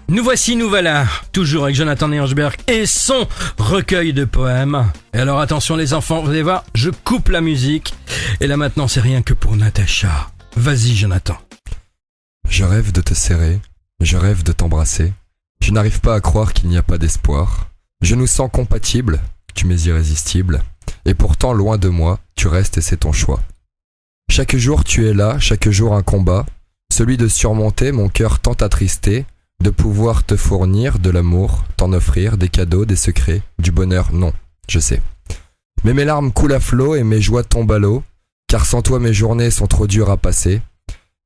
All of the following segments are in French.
Nous voici, nous voilà, toujours avec Jonathan Nersberg et son recueil de poèmes. Et alors attention les enfants, vous allez voir, je coupe la musique. Et là maintenant c'est rien que pour Natacha. Vas-y Jonathan. Je rêve de te serrer, je rêve de t'embrasser. Je n'arrive pas à croire qu'il n'y a pas d'espoir. Je nous sens compatibles, tu m'es irrésistible. Et pourtant loin de moi, tu restes et c'est ton choix. Chaque jour tu es là, chaque jour un combat. Celui de surmonter mon cœur tant attristé. De pouvoir te fournir de l'amour, t'en offrir des cadeaux, des secrets, du bonheur, non, je sais. Mais mes larmes coulent à flot et mes joies tombent à l'eau, car sans toi mes journées sont trop dures à passer.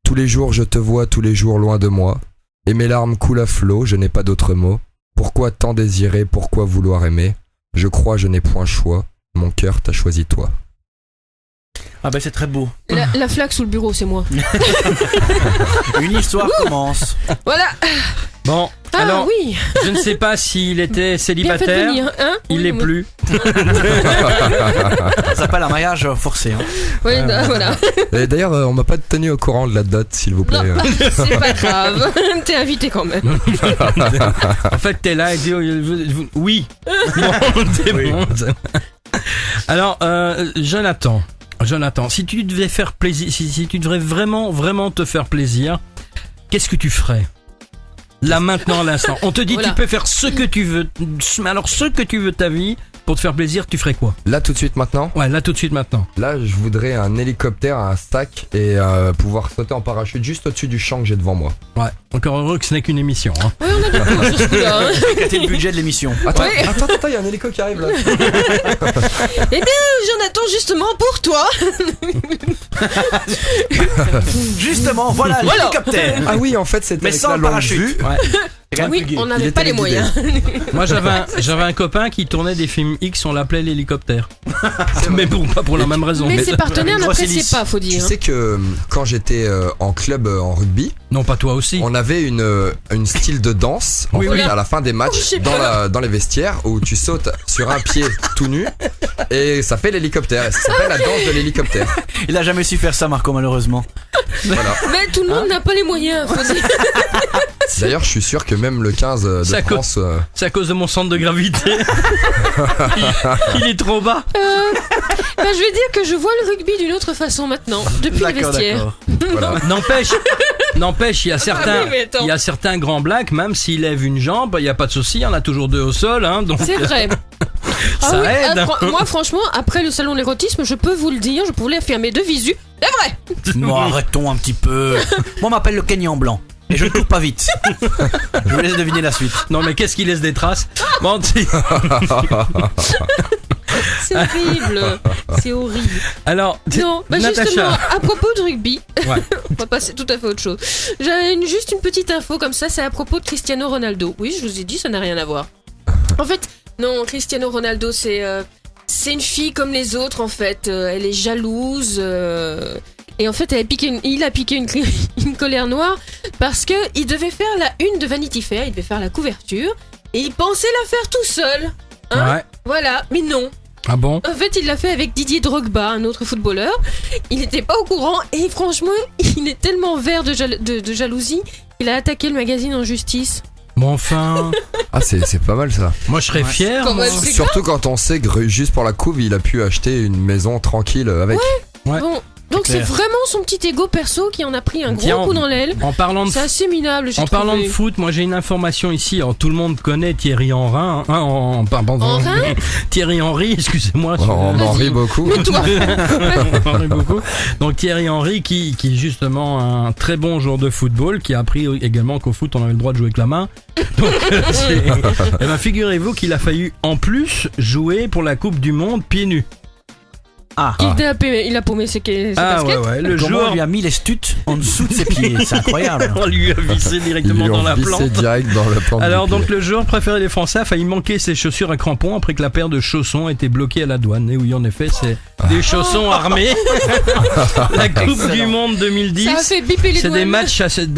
Tous les jours je te vois, tous les jours loin de moi, et mes larmes coulent à flot, je n'ai pas d'autre mot. Pourquoi tant désirer, pourquoi vouloir aimer? Je crois je n'ai point choix, mon cœur t'a choisi toi. Ah ben c'est très beau. La flaque sous le bureau, c'est moi. Une histoire commence. Voilà. Bon, Ah alors oui. je ne sais pas s'il était Bien fait de célibataire, venir, hein. il Oui, l'est oui. plus. Ça s'appelle un mariage forcé. Hein. Oui, voilà. Et d'ailleurs, on m'a pas tenu au courant de la date, s'il vous plaît. Non, c'est pas grave. T'es invité quand même. En fait t'es là et dis oui. Bon, c'est Oui. bon. Alors Jonathan, si tu devais faire plaisir, si tu devrais vraiment te faire plaisir, qu'est-ce que tu ferais? Là maintenant à l'instant, on te dit Voilà. tu peux faire ce que tu veux, mais alors ce que tu veux de ta vie, pour te faire plaisir, tu ferais quoi? Là, tout de suite maintenant? Ouais, là tout de suite maintenant. Là, je voudrais un hélicoptère, un stack et pouvoir sauter en parachute juste au-dessus du champ que j'ai devant moi. Ouais, encore heureux que ce n'est qu'une émission. Hein. Oui, on a du coup sur ce coup-là. Hein. Quel le budget de l'émission? Attends, Ouais. attends, il y a un hélico qui arrive là. Eh bien, Jonathan, justement pour toi. Justement, voilà l'hélicoptère. Ah oui, en fait, c'était Mais avec sans la le longue parachute. vue. Ouais. C'est quand même Oui, plus gai. on Il n'avait était pas les guidé. moyens. Moi j'avais un copain qui tournait des films X, on l'appelait l'hélicoptère. Mais pas pour la même raison. Mais Mais- ses partenaires Avec grosse n'appréciaient hélice. pas, faut Tu dire. sais que quand j'étais en club en rugby, Non, pas toi aussi. on avait une style de danse en Oui, fait, oui. à la fin des Oh, matchs je sais pas. dans les vestiaires où tu sautes sur un pied tout nu et ça fait l'hélicoptère. Et ça s'appelle la danse de l'hélicoptère. Il a jamais su faire ça, Marco, malheureusement. Voilà. Mais tout le monde n'a pas les moyens, faut dire. D'ailleurs, je suis sûr que même le 15 de Ça co- France. C'est à cause de mon centre de gravité. il est trop bas. Ben, je vais dire que je vois le rugby d'une autre façon maintenant, depuis les D'accord, vestiaires. d'accord. Voilà. N'empêche, il y a certains, oui, mais attends. il y a certains grands blacks, même s'ils lèvent une jambe, il y a pas de souci, il y en a toujours deux au sol, hein, donc C'est vrai. ça aide. Moi, franchement, après le salon de l'érotisme, je peux vous le dire, je peux l'affirmer de visu. C'est vrai. Non, arrêtons un petit peu. Moi, on m'appelle le Kenyan blanc. Et je ne cours pas vite. Je vous laisse deviner la suite. Non mais qu'est-ce qui laisse des traces? Bon, C'est horrible. C'est horrible. alors, Non, bah Natacha. justement, à propos de rugby, Ouais. on va passer tout à fait à autre chose. J'avais juste une petite info comme ça, c'est à propos de Cristiano Ronaldo. Oui, je vous ai dit, ça n'a rien à voir. En fait, non, Cristiano Ronaldo, c'est une fille comme les autres, en fait. Elle est jalouse. Et en fait, il a piqué une colère noire parce que il devait faire la une de Vanity Fair, il devait faire la couverture, et il pensait la faire tout seul. Hein. Ouais. Voilà, mais non. Ah bon? En fait, il l'a fait avec Didier Drogba, un autre footballeur. Il n'était pas au courant et franchement, il est tellement vert de jalousie qu'il a attaqué le magazine en justice. Bon enfin, Ah, c'est pas mal ça. moi je serais Ouais. fier. Quand moi. même, c'est Surtout quand on sait que juste pour la couve, il a pu acheter une maison tranquille avec. Ouais. Bon, donc c'est clair. vraiment son petit ego perso qui en a pris un gros Tiens, coup dans l'aile. En parlant de C'est assez minable, j'ai En parlant de trouvé. foot, moi j'ai une information ici. Alors, tout le monde connaît Thierry Henry. Pardon, Henry Thierry Henry, excusez-moi. On en Vas-y. rit beaucoup. Toi, On en rit beaucoup. Donc Thierry Henry qui est justement un très bon joueur de football, qui a appris également qu'au foot on avait le droit de jouer avec la main. Donc eh ben, figurez-vous qu'il a failli en plus jouer pour la Coupe du Monde pieds nus. Ah. il a paumé ses Ah baskets. ouais, le Comment joueur on lui a mis les stutes en dessous de ses pieds. C'est incroyable. on lui a vissé Ils directement lui dans ont la vissé plante. direct dans la plante. Alors du donc pied. le joueur préféré des Français a failli manquer ses chaussures à crampons après que la paire de chaussons était bloquée à la douane. Et oui, en effet, c'est des chaussons armés. La Coupe Excellent. du Monde 2010. Ça a fait biper les C'est doigts. des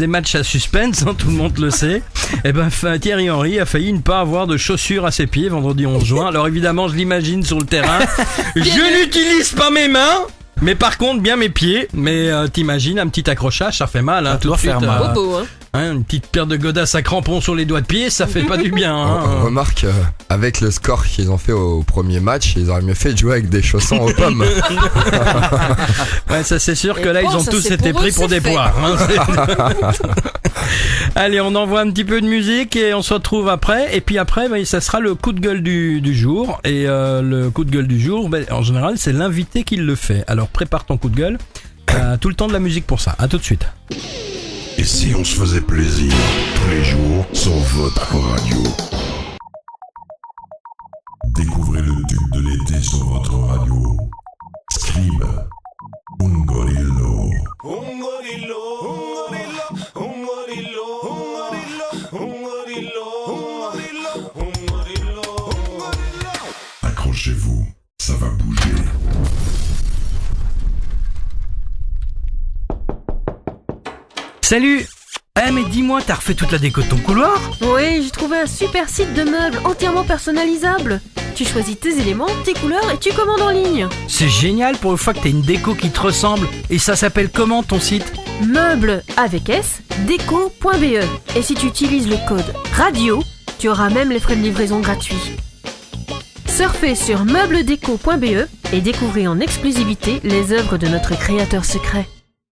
matchs à suspense, hein, tout le monde le sait. Et ben Thierry Henry a failli ne pas avoir de chaussures à ses pieds vendredi 11 juin. Alors évidemment, je l'imagine sur le terrain. Je n'utilise pas mes mains. Mais par contre, bien mes pieds. Mais t'imagines, un petit accrochage, ça fait mal, hein, Ça tout de doit suite. faire mal. Bobo, hein. Hein, une petite paire de godasses à crampons sur les doigts de pied, ça fait pas du bien. Hein. On remarque, avec le score qu'ils ont fait au premier match, ils auraient mieux fait de jouer avec des chaussons aux pommes. Ouais, ça c'est sûr que Et là, bon, ils ont ça, tous c'est été pour eux, pris pour c'est des fait. poires. Hein, Allez, on envoie un petit peu de musique et on se retrouve après. Et puis après, ça sera le coup de gueule du jour. Et le coup de gueule du jour, en général, c'est l'invité qui le fait. Alors prépare ton coup de gueule. Tout le temps de la musique pour ça. À tout de suite. Et si on se faisait plaisir tous les jours sur votre radio? Découvrez le tube de l'été sur votre radio. Scribe, Un Gorillo. Accrochez-vous, ça va bouger. Salut. Mais dis-moi, t'as refait toute la déco de ton couloir? Oui, j'ai trouvé un super site de meubles entièrement personnalisable. Tu choisis tes éléments, tes couleurs et tu commandes en ligne. C'est génial pour une fois que t'as une déco qui te ressemble. Et ça s'appelle comment ton site? Meubles avec S, déco.be. Et si tu utilises le code RADIO, tu auras même les frais de livraison gratuits. Surfez sur meubledeco.be et découvrez en exclusivité les œuvres de notre créateur secret.